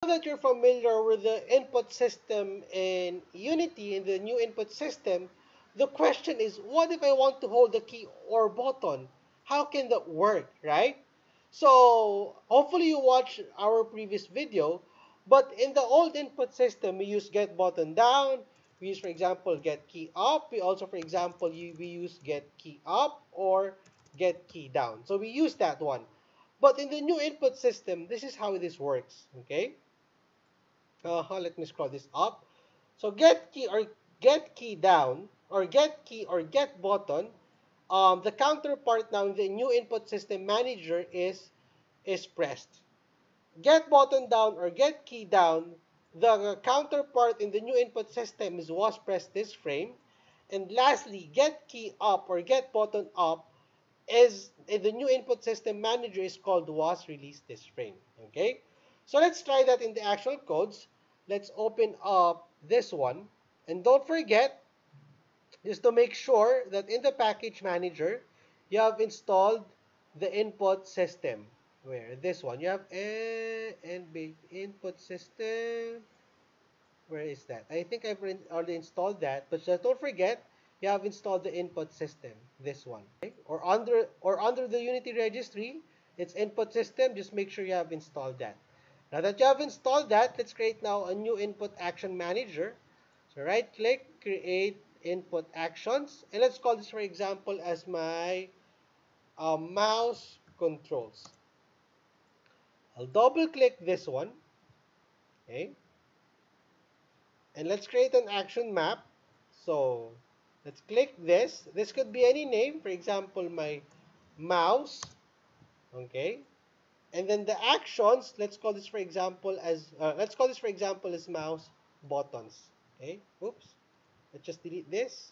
that you're familiar with the input system in Unity, in the new input system, the question is, what if I want to hold the key or button? How can that work, right? So hopefully you watched our previous video, but in the old input system, we use get button down, we use, for example, get key up. We also, for example, we use get key up or get key down. So we use that one. But in the new input system, this is how this works, okay? Let me scroll this up. So get key or get key down or get key or get button. The counterpart now in the new input system manager is pressed. Get button down or get key down. The counterpart in the new input system is was pressed this frame. And lastly, get key up or get button up is in the new input system manager is called was released this frame. Okay, so let's try that in the actual codes. Let's open up this one, and don't forget, just to make sure that in the package manager you have installed the input system. Where this one you have NB input system. Where is that? I think I've already installed that, but just don't forget you have installed the input system, this one. Okay? Or under the Unity registry, it's input system, just make sure you have installed that. Now that you have installed that, let's create now a new input action manager. So right click, create input actions, and let's call this, for example, as my mouse controls. I'll double click this one, okay? And let's create an action map. So let's click this. This could be any name, for example, my mouse, okay? And then the actions, let's call this, for example, as mouse buttons, okay? Oops. Let's just delete this.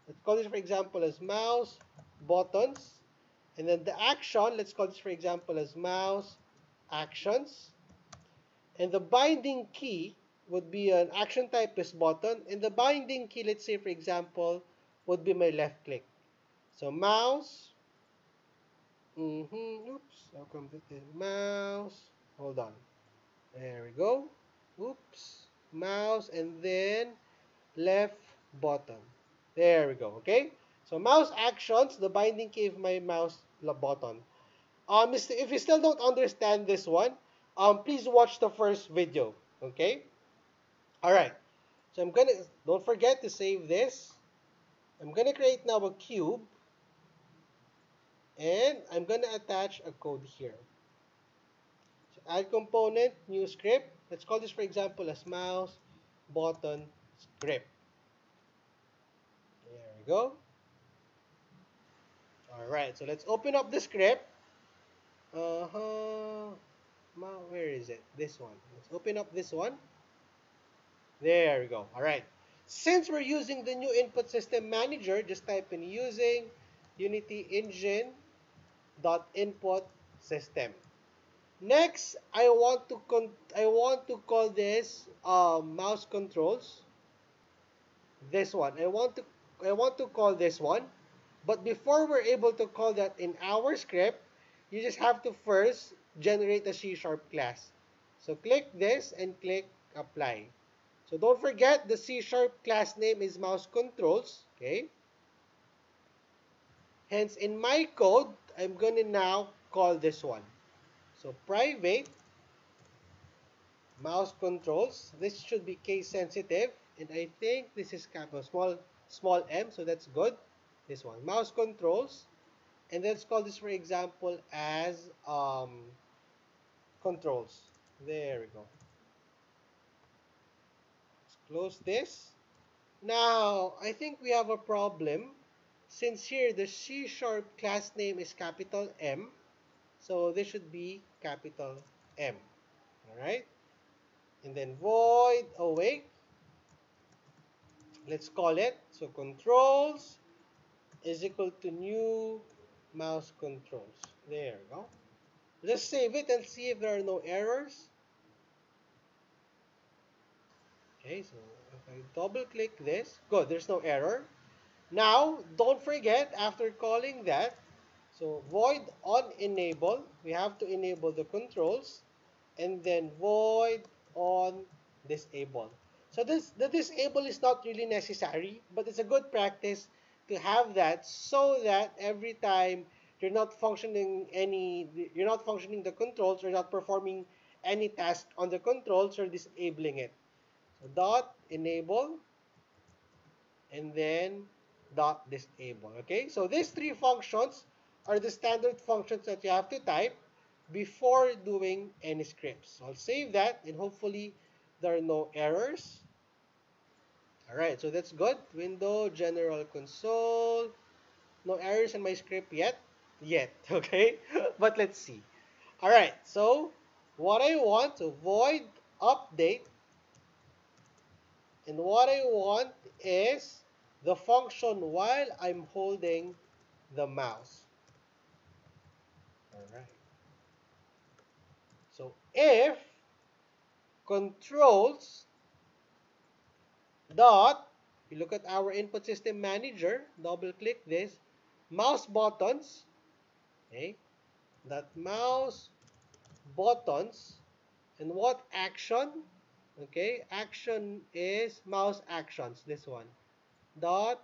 Let's call this, for example, as mouse buttons. And then the action, let's call this, for example, as mouse actions. And the binding key would be an action type is button. And the binding key, let's say, for example, would be my left click. So mouse. Oops. How come this is mouse? Hold on. There we go. Oops. Mouse and then left button. There we go. Okay. So mouse actions, the binding key of my mouse button. If you still don't understand this one, please watch the first video. Okay. All right. So don't forget to save this. I'm gonna create now a cube, and I'm gonna attach a code here. So add component, new script. Let's call this, for example, as mouse button script. There we go. All right. So let's open up the script. Where is it? This one. Let's open up this one. There we go. All right. Since we're using the new input system manager, just type in using Unity engine .input system. Next, I want to call this mouse controls. This one. I want to call this one. But before we're able to call that in our script, you just have to first generate a C# class. So click this and click apply. So don't forget the C# class name is mouse controls. Okay. Hence in my code, I'm going to now call this one. So private mouse controls. This should be case sensitive, and I think this is capital small m, so that's good. This one, mouse controls, and let's call this, for example, as controls. There we go. Let's close this. Now, I think we have a problem. Since here the C# class name is capital M, so this should be capital M. Alright? And then void awake. Let's call it. So controls is equal to new mouse controls. There we go. Just save it and see if there are no errors. Okay, so if I double click this, good, there's no error. Now, don't forget, after calling that, so void on enable, we have to enable the controls, and then void disable. So the disable is not really necessary, but it's a good practice to have that so that every time you're not functioning the controls or not performing any task on the controls, you're disabling it. So dot enable and then dot disable. Okay, so these three functions are the standard functions that you have to type before doing any scripts. So I'll save that and hopefully there are no errors. All right, so that's good. Window, General Console. No errors in my script yet. Okay? But let's see. All right, so what I want to void update, and what I want is the function while I'm holding the mouse. All right. So if controls dot, you look at our input system manager, double click this, mouse buttons, okay, that mouse buttons, and what action, okay, action is mouse actions, this one, dot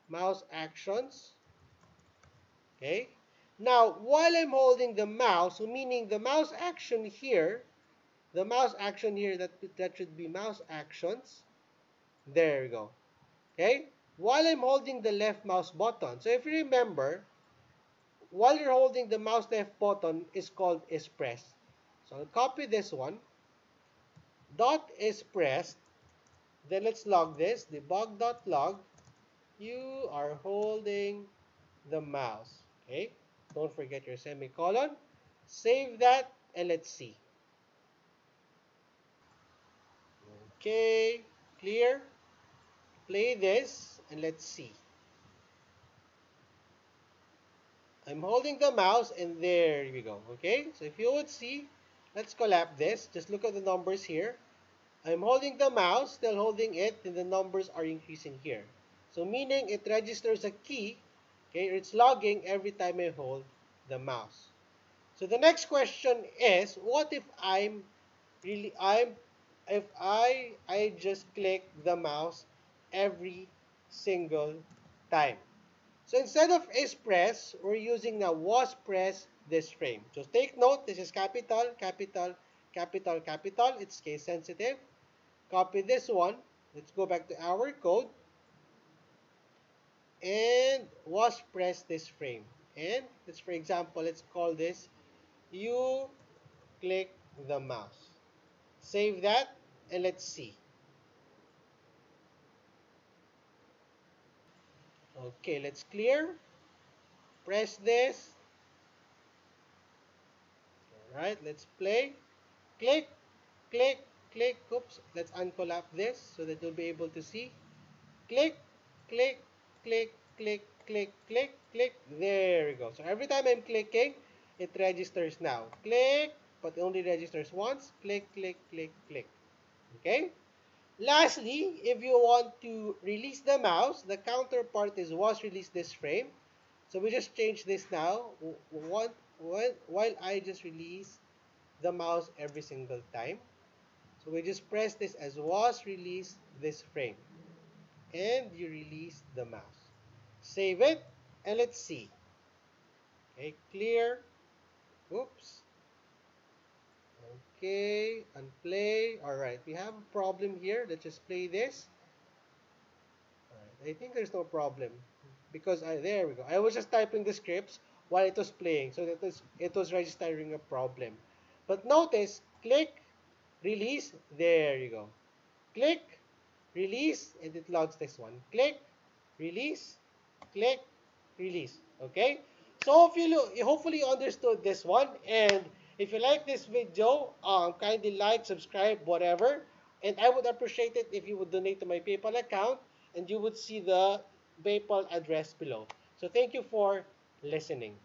mouse actions, okay. Now, while I'm holding the mouse, so meaning the mouse action here, that should be mouse actions, there we go, okay, while I'm holding the left mouse button. So if you remember, while you're holding the mouse left button is called is pressed. So I'll copy this one. Dot is pressed. Then let's log this. Debug.log. You are holding the mouse. Okay. Don't forget your semicolon. Save that and let's see. Okay. Clear. Play this and let's see. I'm holding the mouse and there we go. Okay. So if you would see, let's collapse this. Just look at the numbers here. I'm holding the mouse, still holding it, and the numbers are increasing here. So meaning it registers a key, okay, or it's logging every time I hold the mouse. So the next question is, what if if I just click the mouse every single time? So instead of is press, we're using now was press this frame. So take note, this is capital, capital, capital, capital. It's case sensitive. Copy this one. Let's go back to our code. And was press this frame. And let's, for example, let's call this you click the mouse. Save that and let's see. Okay, let's clear. Press this. Alright, let's play. Click, click, click. Oops, let's uncollapse this so that you'll be able to see. Click, click, click, click, click, click, click. There we go. So every time I'm clicking, it registers now. Click, but it only registers once. Click, click, click, click. Okay? Lastly, if you want to release the mouse, the counterpart is was release this frame. So we just change this now. While I just release the mouse every single time. So we just press this as was release this frame. And you release the mouse. Save it and let's see. Okay, clear. Oops. Okay, unplay. Alright, we have a problem here. Let's just play this. Alright, I think there's no problem. Because there we go. I was just typing the scripts while it was playing. So it was registering a problem. But notice, click, release, there you go. Click, release, and it logs this one. Click, release, click, release. Okay? So if you hopefully you understood this one, and if you like this video, kindly like, subscribe, whatever. And I would appreciate it if you would donate to my PayPal account, and you would see the PayPal address below. So thank you for listening.